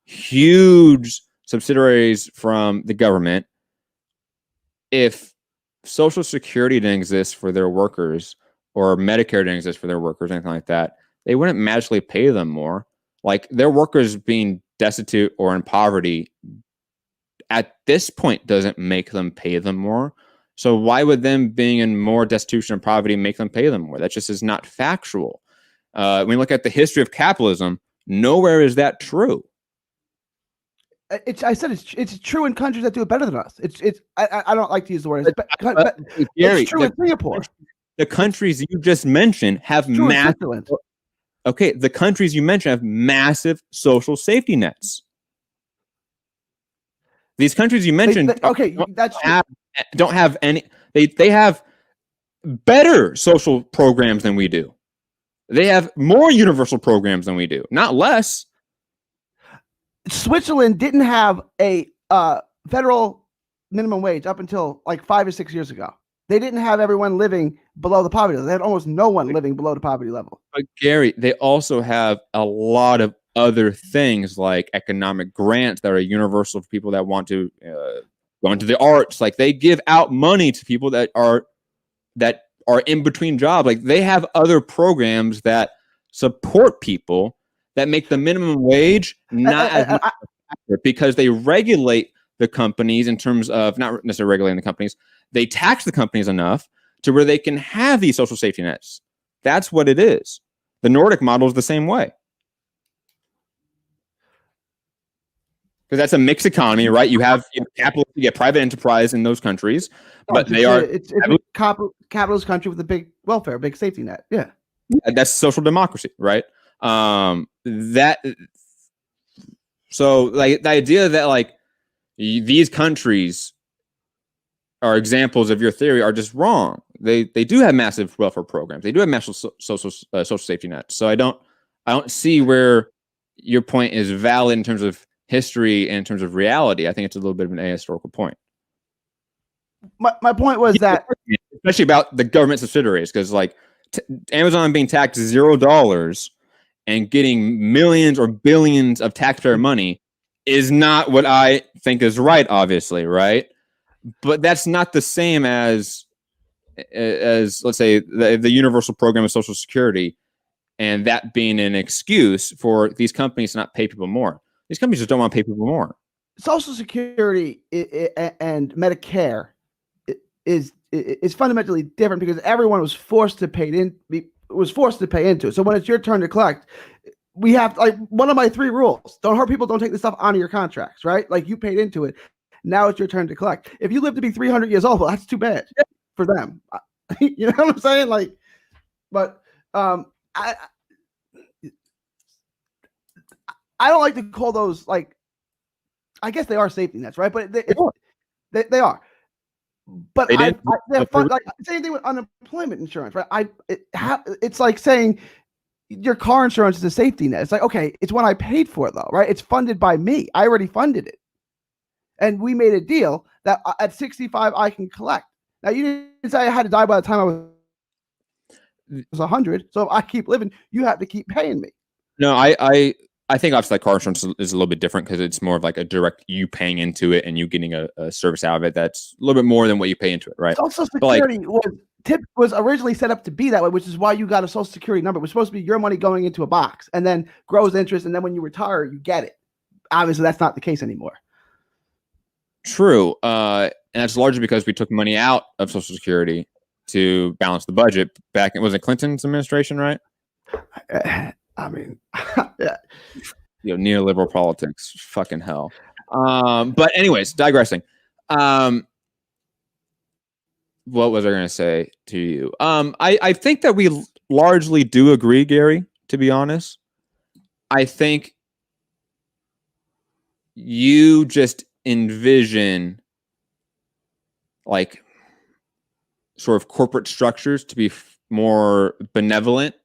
huge subsidiaries from the government. If Social Security didn't exist for their workers or Medicare didn't exist for their workers, anything like that, they wouldn't magically pay them more. Like their workers being destitute or in poverty at this point doesn't make them pay them more. So why would them being in more destitution and poverty make them pay them more? That just is not factual. When you look at the history of capitalism, nowhere is that true. I said it's true in countries that do it better than us. I don't like to use the word, but it's true in Singapore. The countries you just mentioned have massive. Okay, the countries you mentioned have massive social safety nets. These countries you mentioned, don't have any. They have better social programs than we do. They have more universal programs than we do, not less. Switzerland didn't have a federal minimum wage up until like 5 or 6 years ago. They didn't have everyone living below the poverty level. They had almost no one living below the poverty level. But Gary, they also have a lot of other things like economic grants that are universal for people that want to go into the arts. Like they give out money to people that are in between jobs. Like they have other programs that support people that make the minimum wage not as much because they regulate the companies in terms of not necessarily regulating the companies. They tax the companies enough to where they can have these social safety nets. That's what it is. The Nordic model is the same way. Because that's a mixed economy, right? You have capital, you get private enterprise in those countries, but it's a capitalist country with a big welfare, big safety net. Yeah, that's social democracy, right? So like the idea that like these countries are examples of your theory are just wrong. They do have massive welfare programs. They do have massive social safety nets. So I don't see where your point is valid in terms of history and in terms of reality. I think it's a little bit of an ahistorical point. My point was that, especially about the government subsidiaries, because like Amazon being taxed $0 and getting millions or billions of taxpayer money is not what I think is right, obviously, right? But that's not the same as let's say the universal program of Social Security, and that being an excuse for these companies to not pay people more. These companies just don't want to pay people more. Social Security and Medicare is fundamentally different because everyone was forced to pay into it. So when it's your turn to collect, we have like one of my 3 rules: don't hurt people, don't take the stuff onto your contracts, right? Like you paid into it. Now it's your turn to collect. If you live to be 300 years old, well, that's too bad for them. You know what I'm saying? Like, but I don't like to call those like. I guess they are safety nets, right? But they are. But they're fun, like same thing with unemployment insurance, right? It's like saying your car insurance is a safety net. It's like, okay, it's when I paid for it though, right? It's funded by me. I already funded it. And we made a deal that at 65 I can collect. Now you didn't say I had to die by the time I was It's 100. So if I keep living, you have to keep paying me. No, I think obviously like car insurance is a little bit different because it's more of like a direct you paying into it and you getting a service out of it that's a little bit more than what you pay into it, right? Social Security was originally set up to be that way, which is why you got a Social Security number. It was supposed to be your money going into a box and then grows interest, and then when you retire, you get it. Obviously, that's not the case anymore. True, and that's largely because we took money out of Social Security to balance the budget back in, was it Clinton's administration, right? I mean, yeah. Neoliberal politics, fucking hell. But anyways, digressing. What was I going to say to you? I think that we largely do agree, Gary, to be honest. I think you just envision like sort of corporate structures to be more benevolent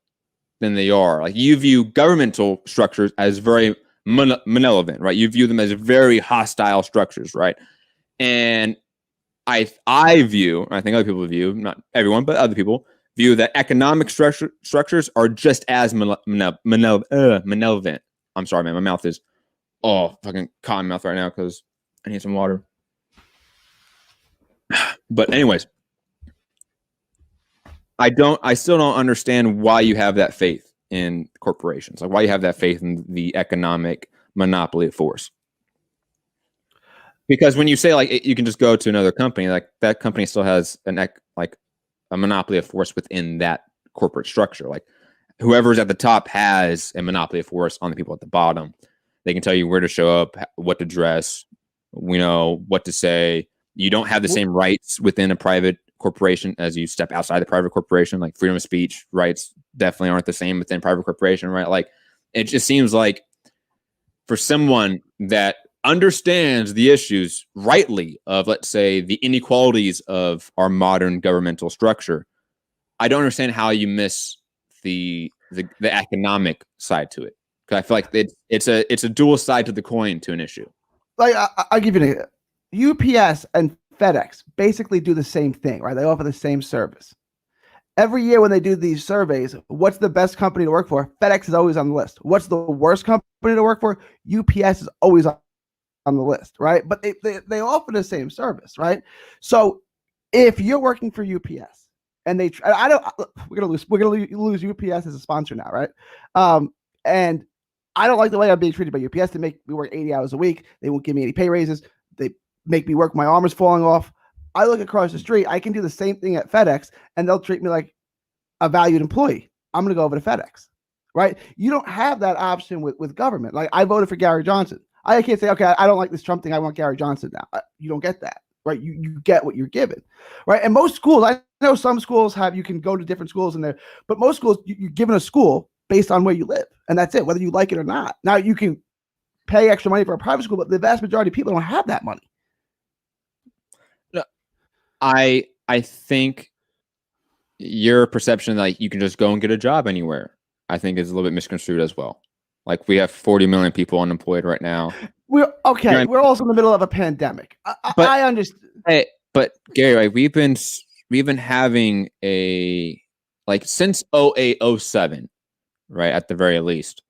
than they are. Like you view governmental structures as very malevolent, right? You view them as very hostile structures, right? And I view, I think other people view, not everyone, but other people view that economic structures are just as malevolent. I'm sorry, man. My mouth is fucking cotton mouth right now because I need some water. But anyways, I still don't understand why you have that faith in corporations, like why you have that faith in the economic monopoly of force. Because when you say like you can just go to another company, like that company still has a monopoly of force within that corporate structure. Like whoever's at the top has a monopoly of force on the people at the bottom. They can tell you where to show up, what to dress, what to say. You don't have the same rights within a private corporation as you step outside the private corporation. Like freedom of speech rights definitely aren't the same within private corporation, right? Like it just seems like for someone that understands the issues rightly of, let's say, the inequalities of our modern governmental structure, I don't understand how you miss the economic side to it. Because I feel like it's a dual side to the coin to an issue. Like I'll give you UPS and FedEx basically do the same thing, right? They offer the same service. Every year when they do these surveys, what's the best company to work for? FedEx is always on the list. What's the worst company to work for? UPS is always on the list, right? But they offer the same service, right? So if you're working for UPS and we're gonna lose UPS as a sponsor now, right? And I don't like the way I'm being treated by UPS. They make me work 80 hours a week. They won't give me any pay raises. They make me work. My arm is falling off. I look across the street. I can do the same thing at FedEx, and they'll treat me like a valued employee. I'm going to go over to FedEx, right? You don't have that option with government. Like I voted for Gary Johnson. I can't say, okay, I don't like this Trump thing. I want Gary Johnson now. You don't get that, right? You get what you're given, right? And most schools, I know some schools you can go to different schools in there, but most schools, you're given a school based on where you live, and that's it, whether you like it or not. Now you can pay extra money for a private school, but the vast majority of people don't have that money. No, I think your perception like you can just go and get a job anywhere, I think is a little bit misconstrued as well. Like we have 40 million people unemployed right now. We're also in the middle of a pandemic. I understand. Hey, but Gary, like we've been having since 0807, right? At the very least,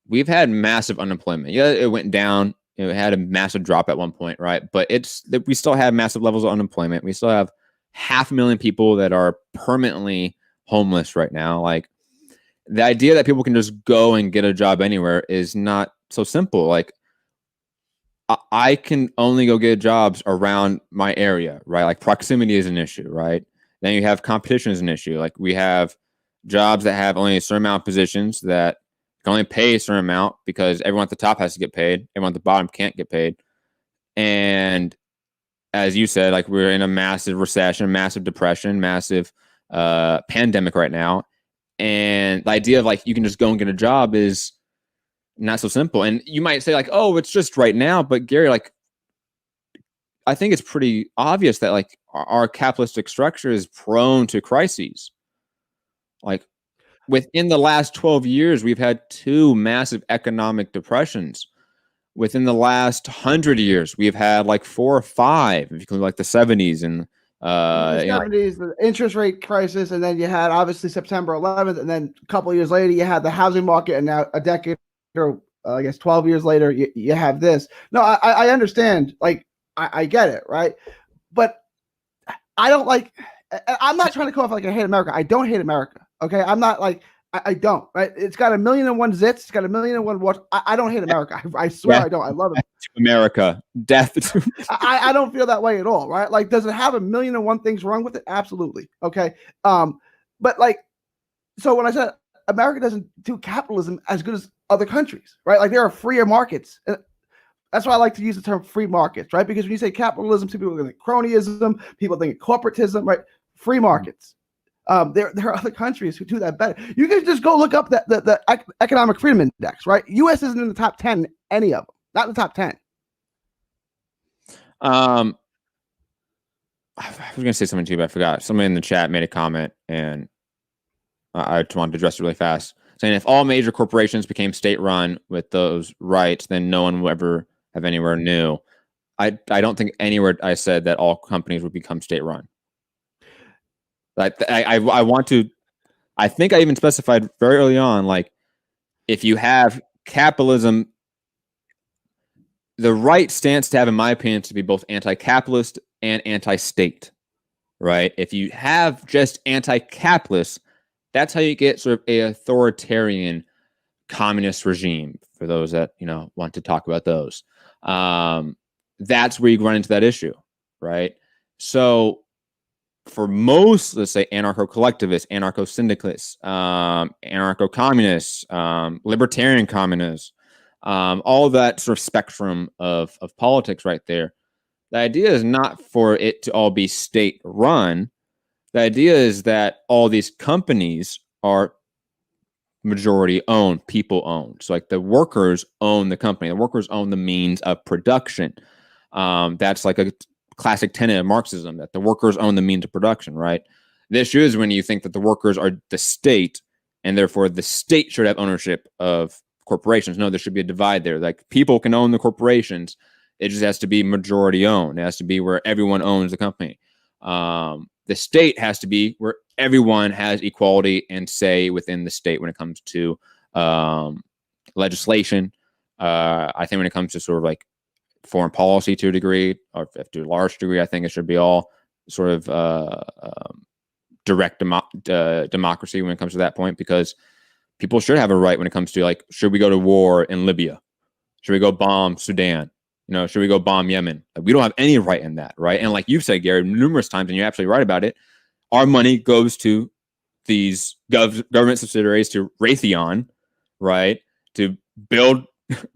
we've had massive unemployment. Yeah, it went down. It had a massive drop at one point, right? But we still have massive levels of unemployment. We still have 500,000 people that are permanently homeless right now. Like the idea that people can just go and get a job anywhere is not so simple. Like I can only go get jobs around my area, right? Like proximity is an issue, right? Then you have competition is an issue. Like we have jobs that have only a certain amount of positions that can only pay a certain amount because everyone at the top has to get paid. Everyone at the bottom can't get paid. And as you said, like we're in a massive recession, massive depression, massive pandemic right now. And the idea of like you can just go and get a job is not so simple. And you might say like, oh, it's just right now. But Gary, like, I think it's pretty obvious that like our capitalistic structure is prone to crises. Like within the last 12 years, we've had 2 massive economic depressions. Within the last 100 years, we've had like 4 or 5, if you include like the 70s and In the You know, 70s, the interest rate crisis, and then you had obviously September 11th, and then a couple of years later, you had the housing market, and now a decade or I guess 12 years later, you have this. No, I understand. Like, I get it, right? But I don't like. I'm not trying to come off like I hate America. I don't hate America. Okay, I'm not like I don't. Right? It's got 1,000,001 zits. It's got 1,000,001 watch. I don't hate America. I swear death I don't. I love it. to America, death to. I don't feel that way at all. Right? Like, does it have 1,000,001 things wrong with it? Absolutely. Okay. But like, so when I said America doesn't do capitalism as good as other countries, right? Like, there are freer markets. That's why I like to use the term free markets, right? Because when you say capitalism, people think cronyism, people think corporatism, right? Free markets. There are other countries who do that better. You can just go look up the economic freedom index, right? U.S. isn't in the top 10, any of them, not in the top 10. I was going to say something to you, but I forgot. Somebody in the chat made a comment, and I just wanted to address it really fast, saying if all major corporations became state-run with those rights, then no one will ever have anywhere new. I don't think anywhere I said that all companies would become state-run. I want to. I think I even specified very early on, like, if you have capitalism, the right stance to have, in my opinion, to be both anti-capitalist and anti-state, right? If you have just anti-capitalist, that's how you get sort of a authoritarian communist regime, for those that, you know, want to talk about those. That's where you run into that issue, right? So for most, let's say, anarcho-collectivists, anarcho-syndicalists, anarcho-communists, libertarian communists, all that sort of spectrum of politics right there, the idea is not for it to all be state-run. The idea is that all these companies are majority owned, people owned. So like the workers own the company. The workers own the means of production. That's like a classic tenet of Marxism, that the workers own the means of production, right? The issue is when you think that the workers are the state, and therefore the state should have ownership of corporations. No, there should be a divide there. Like, people can own the corporations. It just has to be majority owned. It has to be where everyone owns the company. The state has to be where everyone has equality and say within the state when it comes to legislation. I think when it comes to sort of like foreign policy to a degree, or to a large degree, I think it should be all sort of direct democracy when it comes to that point, because people should have a right when it comes to, like, should we go to war in Libya? Should we go bomb Sudan? You know, should we go bomb Yemen? We don't have any right in that, right? And like you've said, Gary, numerous times, and you're absolutely right about it, our money goes to these government subsidiaries, to Raytheon, right, to build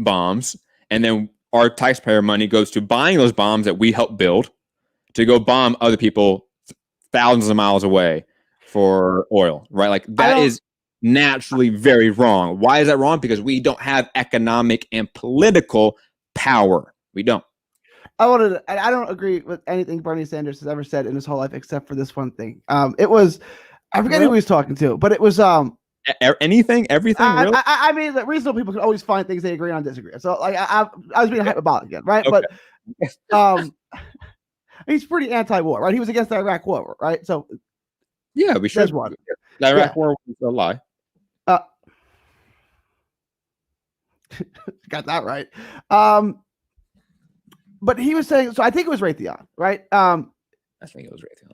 bombs, and then our taxpayer money goes to buying those bombs that we help build to go bomb other people thousands of miles away for oil, right? Like, that is naturally very wrong. Why is that wrong? Because we don't have economic and political power. We don't. I don't agree with anything Bernie Sanders has ever said in his whole life, except for this one thing. It was, I forget who he was talking to, but it was anything, everything. Really? I mean, reasonable people can always find things they agree on, disagree. So like, I was being hyperbolic again, right? Okay. But he's pretty anti-war, right? He was against the Iraq War, right? So yeah, we should. One. The Iraq War was a lie. Got that right. But he was saying, so I think it was Raytheon, right? I think it was Raytheon.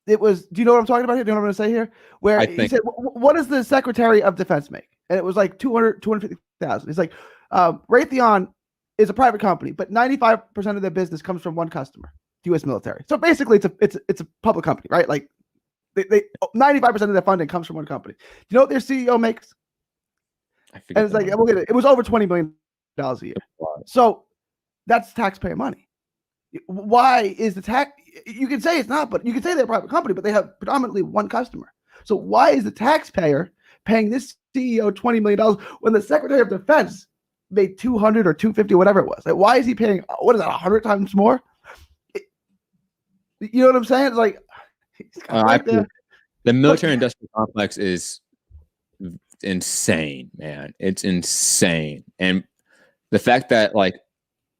It was, do you know what I'm talking about here? Do you know what I'm going to say here? Where he said, what does the Secretary of Defense make? And it was like 250,000. It's like, Raytheon is a private company, but 95% of their business comes from one customer, the U.S. military. So basically it's a public company, right? Like, they 95% of their funding comes from one company. Do you know what their CEO makes? And it's like, it was over $20 million a year. So that's taxpayer money. Why is the tax? You can say it's not, but you can say they're a private company, but they have predominantly one customer. So why is the taxpayer paying this CEO $20 million when the Secretary of Defense made 200 or 250, whatever it was? Like, why is he paying, what is that, 100 times more? You know what I'm saying? It's like, the military industrial complex is insane, man. It's insane. And the fact that, like,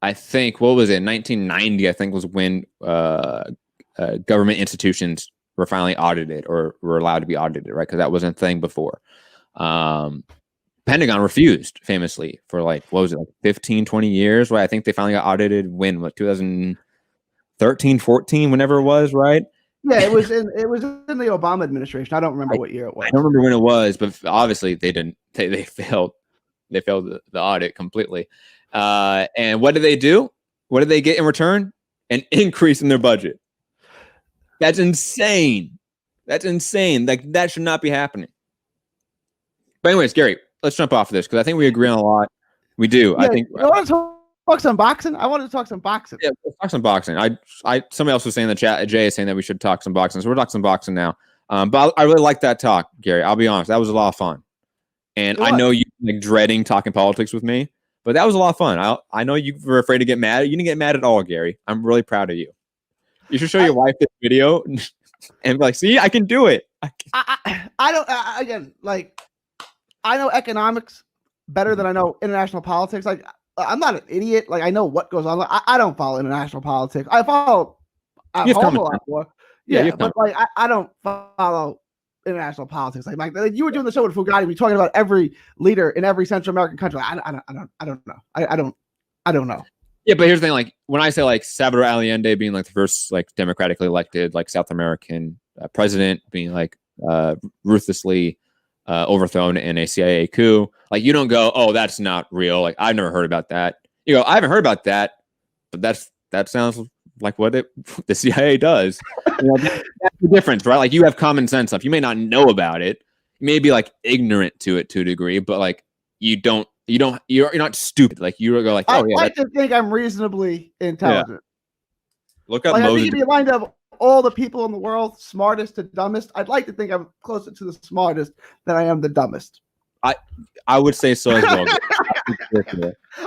I think, what was it, 1990, I think, was when government institutions were finally audited or were allowed to be audited, right? Because that wasn't a thing before. Pentagon refused famously for like, what was it, like 15, 20 years, right? I think they finally got audited when, what, 2013, 14, whenever it was, right? Yeah, it was in the Obama administration. I don't remember what year it was. I don't remember when it was, but obviously they didn't. They failed. They failed the audit completely. And what did they do? What did they get in return? An increase in their budget. That's insane. That's insane. Like, that should not be happening. But anyways, Gary, let's jump off of this because I think we agree on a lot. We do. Yeah, I think. You want to talk some boxing? I wanted to talk some boxing. Yeah, let's talk some boxing. Somebody else was saying in the chat. Jay is saying that we should talk some boxing. So we're talking some boxing now. But I really like that talk, Gary. I'll be honest. That was a lot of fun. And I know you like dreading talking politics with me, but that was a lot of fun. I know you were afraid to get mad. You didn't get mad at all, Gary. I'm really proud of you. You should show your wife this video and be like, see, I can do it. I don't, again, like, I know economics better than I know international politics. Like, I'm not an idiot. Like, I know what goes on. Like, I don't follow international politics. I follow a lot more. Yeah, but like, I don't follow international politics. Like you were doing the show with Fugate, we talking about every leader in every Central American country. I don't know. I don't know. Yeah, but here's the thing. Like, when I say like Salvador Allende being like the first like democratically elected like South American president, being like ruthlessly overthrown in a CIA coup, like, you don't go, oh, that's not real. Like, I've never heard about that. You go, I haven't heard about that, but that sounds like what the CIA does. You know, that's the difference, right? Like, you have common sense stuff. You may not know about it. You may be like ignorant to it to a degree, but like you're not stupid. Like, you go like, oh, yeah. I like to think I'm reasonably intelligent. Yeah. Look up like, Moses. I think if you lined up all the people in the world, smartest to dumbest, I'd like to think I'm closer to the smartest than I am the dumbest. I would say so as well.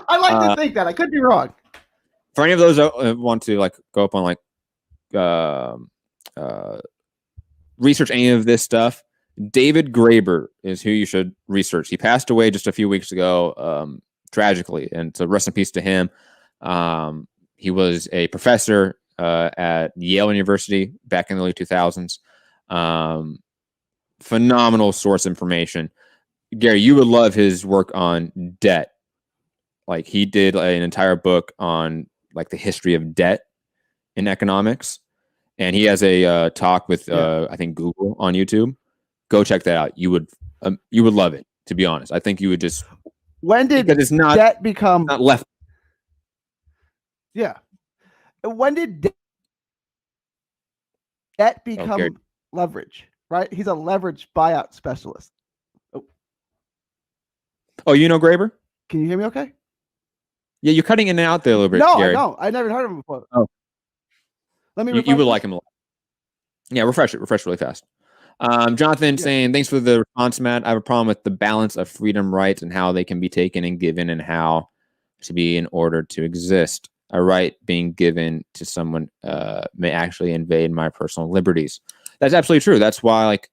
I like to think that. I could be wrong. For any of those that want to like go up on like research any of this stuff, David Graeber is who you should research. He passed away just a few weeks ago, tragically, and so rest in peace to him. He was a professor at Yale University back in the early 2000s. Phenomenal source information. Gary, you would love his work on debt. Like, he did an entire book on like the history of debt in economics, and he has a talk with I think Google on YouTube. Go check that out. You would love it. To be honest, I think you would just. When did debt become not left? Yeah. When did debt become leverage? Right. He's a leverage buyout specialist. Oh, you know Graeber? Can you hear me? Okay. Yeah, you're cutting in and out there a little bit. No, Gary. I don't. I never heard of him before. Oh, let me. You would like him a lot. Yeah, refresh really fast. Jonathan saying, thanks for the response, Matt. I have a problem with the balance of freedom rights and how they can be taken and given and how to be in order to exist. A right being given to someone may actually invade my personal liberties. That's absolutely true. That's why, like,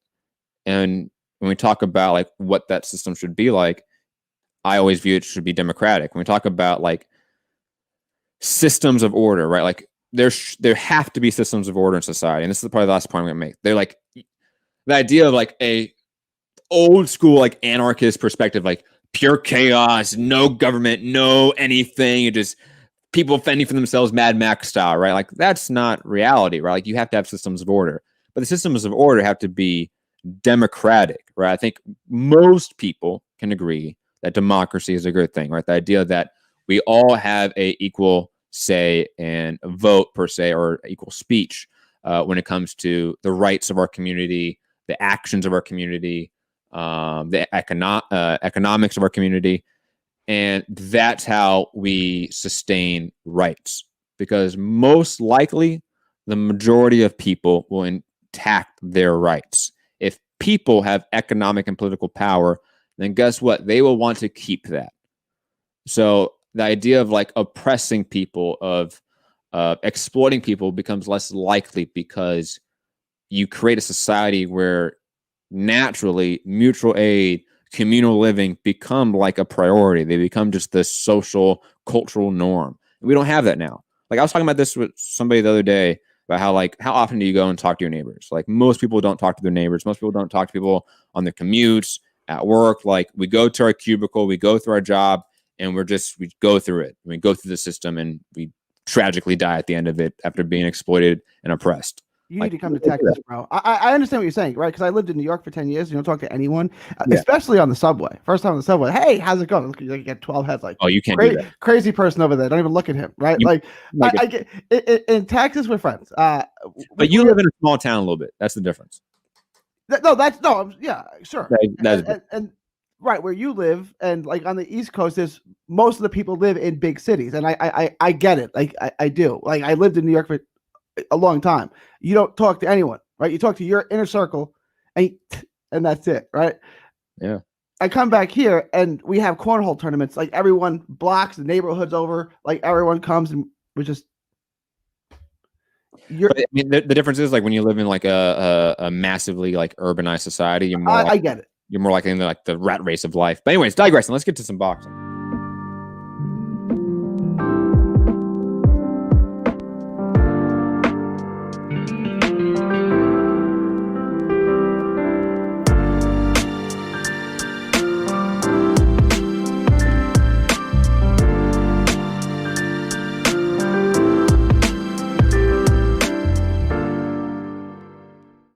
and when we talk about like what that system should be like, I always view it should be democratic. When we talk about like systems of order, right? Like there have to be systems of order in society. And this is probably the last point I'm going to make. They're like the idea of like a old school, like anarchist perspective, like pure chaos, no government, no anything. It just people fending for themselves, Mad Max style, right? Like, that's not reality, right? Like, you have to have systems of order, but the systems of order have to be democratic, right? I think most people can agree that democracy is a good thing, right? The idea that we all have a equal say and vote per se, or equal speech when it comes to the rights of our community, the actions of our community, the economics of our community. And that's how we sustain rights, because most likely the majority of people will intact their rights. If people have economic and political power, then guess what? They will want to keep that. So the idea of like oppressing people, of exploiting people becomes less likely, because you create a society where naturally mutual aid, communal living become like a priority. They become just the social, cultural norm. And we don't have that now. Like, I was talking about this with somebody the other day about how often do you go and talk to your neighbors? Like most people don't talk to their neighbors. Most people don't talk to people on their commutes, at work. Like we go to our cubicle, we go through our job, and we go through it. We go through the system, and we tragically die at the end of it after being exploited and oppressed. You need to come to Texas, bro. I understand what you're saying, right? Because I lived in New York for 10 years. You don't talk to anyone, especially on the subway. First time on the subway. Hey, how's it going? You get 12 heads. Like, oh, you can't do that. Crazy person over there. Don't even look at him, right? I get in Texas, we're friends. But you live in a small town a little bit. That's the difference. Yeah, sure. And right where you live, and like on the East Coast, most of the people live in big cities, and I get it. Like I do. Like I lived in New York for a long time. You don't talk to anyone, right? You talk to your inner circle, and that's it, right? Yeah. I come back here, and we have cornhole tournaments. Like everyone blocks the neighborhoods over. Like everyone comes, and we're just. But, I mean, the difference is like when you live in like a massively like urbanized society, you're more. I get it. You're more like in like the rat race of life. But anyways, digressing. Let's get to some boxing.